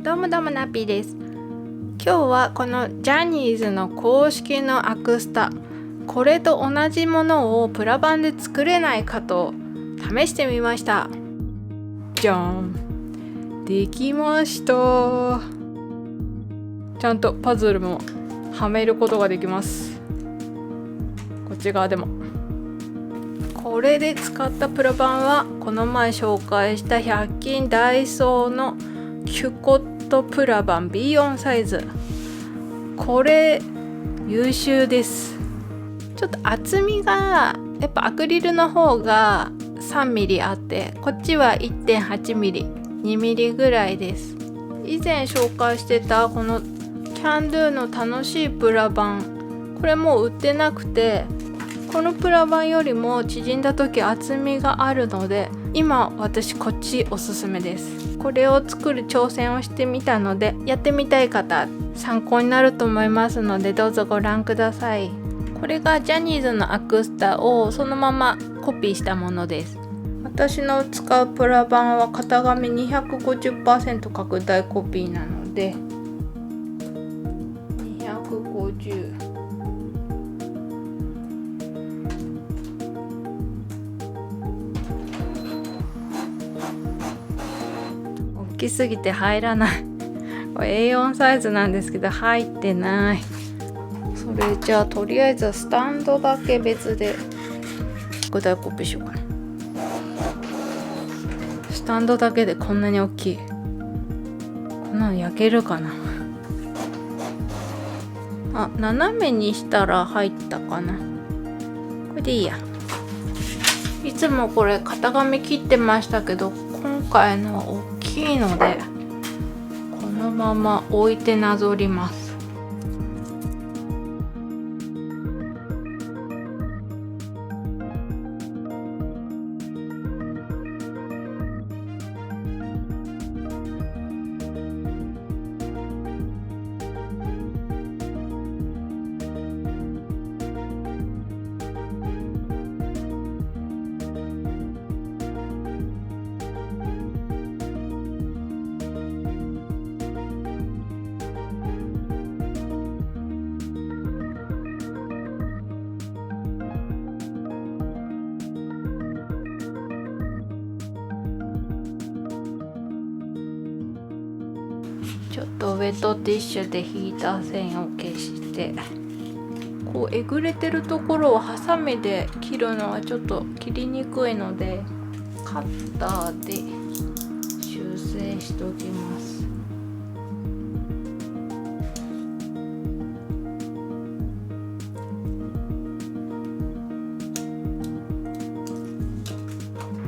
どうもナッピーです。今日はこのジャニーズの公式のアクスタ、これと同じものをプラバンで作れないかと試してみました。じゃん、できました。ちゃんとパズルもはめることができます。こっち側でも。これで使ったプラバンはこの前紹介した100均ダイソーのキュコットプラバン B4 サイズ。これ優秀です。ちょっと厚みがやっぱアクリルの方が 3mm あって、こっちは 1.8mm、2mm ぐらいです。以前紹介してたこのキャンドゥの楽しいプラバン、これもう売ってなくて、このプラバンよりも縮んだ時厚みがあるので、今私こっちおすすめです。これを作る挑戦をしてみたので、やってみたい方参考になると思いますので、どうぞご覧ください。これがジャニーズのアクスタをそのままコピーしたものです。私の使うプラバンは型紙 250% 拡大コピーなので250、大きすぎて入らない。これ A4 サイズなんですけど入ってない。それじゃあとりあえずスタンドだけ別で拡大コピーしようかな。スタンドだけでこんなに大きい。こんなの焼けるかな。あ、斜めにしたら入ったかな。これでいいや。いつもこれ型紙切ってましたけど、今回のは大きいのでこのまま置いてなぞります。ちょっとウェットティッシュで引いた線を消して、こうえぐれてるところをハサミで切るのはちょっと切りにくいので、カッターで修正しておきます。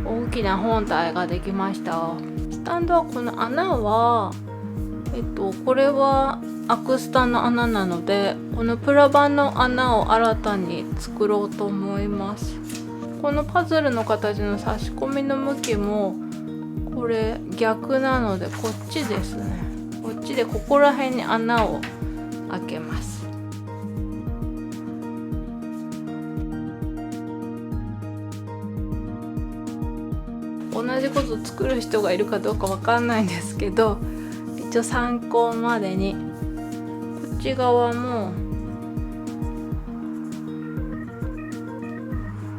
大きな本体ができました。スタンドはこの穴はこれはアクスタの穴なので、このプラバンの穴を新たに作ろうと思います。このパズルの形の差し込みの向きもこれ逆なので、こっちですね。こっちでここら辺に穴を開けます。同じこと作る人がいるかどうかわかんないんですけど、一応参考までにこっち側も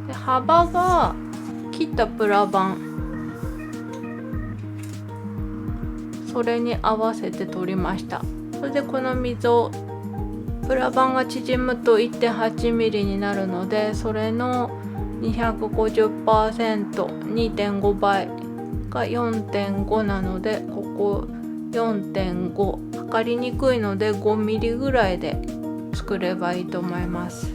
で、幅が切ったプラバン、それに合わせて取りました。それでこの溝、プラバンが縮むと 1.8mm になるので、それの 250%、2.5 倍が 4.5 なので、ここ 4.5 測りにくいので 5mm ぐらいで作ればいいと思います。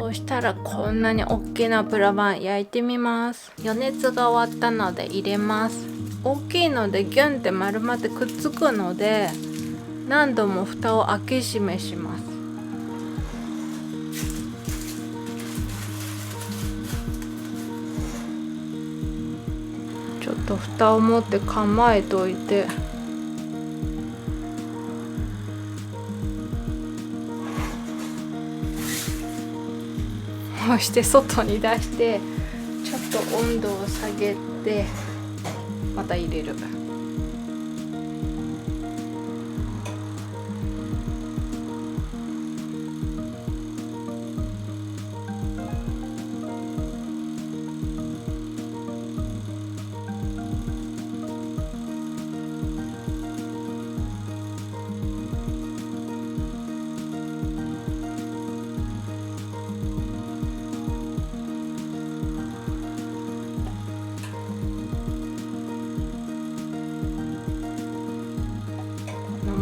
そうしたらこんなに大きなプラバン焼いてみます。余熱が終わったので入れます。大きいのでギュンって丸まってくっつくので何度も蓋を開け閉めします。ちょっと蓋を持って構えておいて、そして外に出してちょっと温度を下げてまた入れる。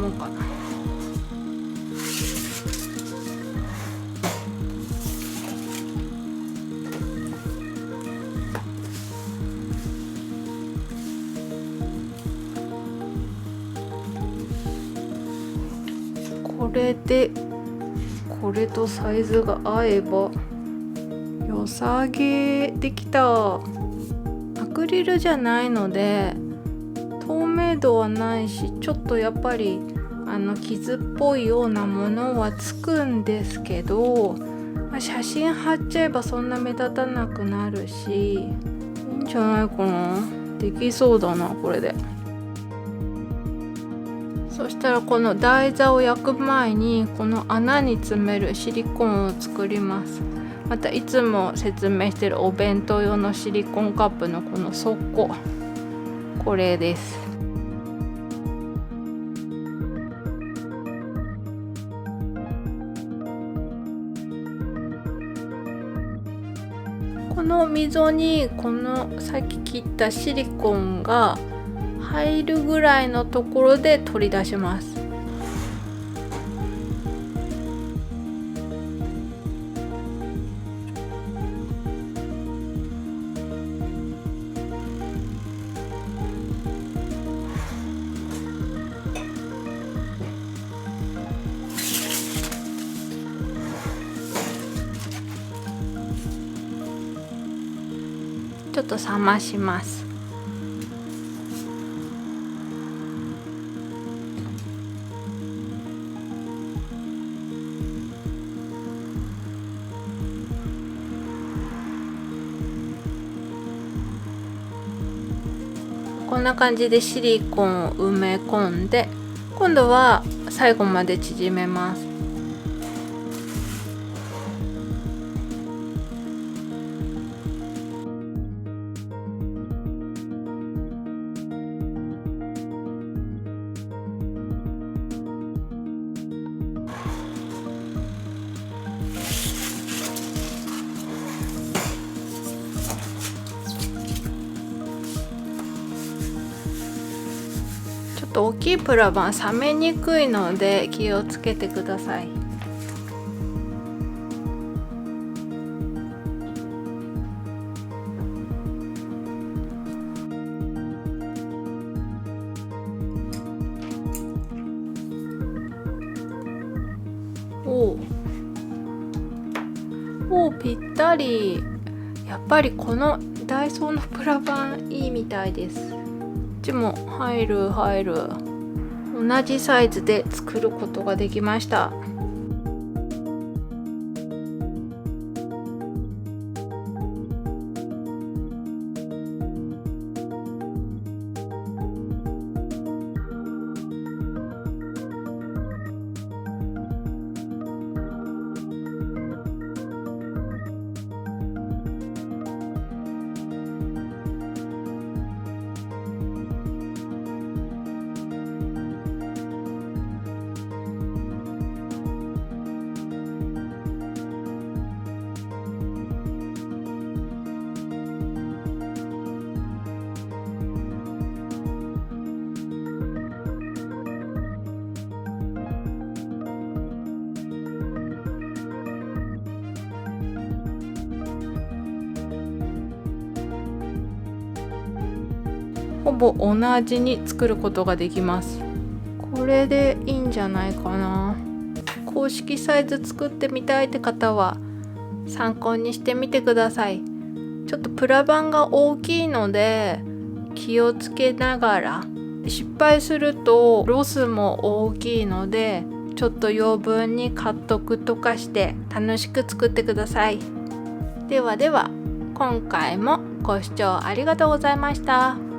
もんかな。これでこれとサイズが合えば良さげできた。アクリルじゃないので透明度はないし、ちょっとやっぱり傷っぽいようなものはつくんですけど、写真貼っちゃえばそんな目立たなくなるし、いいんじゃないかな。できそうだなこれで。そしたらこの台座を焼く前にこの穴に詰めるシリコンを作ります。またいつも説明してるお弁当用のシリコンカップのこの底、これです。この溝にこのさっき切ったシリコンが入るぐらいのところで取り出します。ちょっと冷まします。こんな感じでシリコンを埋め込んで、今度は最後まで縮めます。ちょっと大きいプラバン冷めにくいので気をつけてください。おお、ぴったり。やっぱりこのダイソーのプラバンいいみたいです。こっちも入る。同じサイズで作ることができました。ほぼ同じに作ることができます。これでいいんじゃないかな。公式サイズ作ってみたいって方は参考にしてみてください。ちょっとプラバンが大きいので気をつけながら、失敗するとロスも大きいのでちょっと余分にカットクとかして楽しく作ってください。ではでは、今回もご視聴ありがとうございました。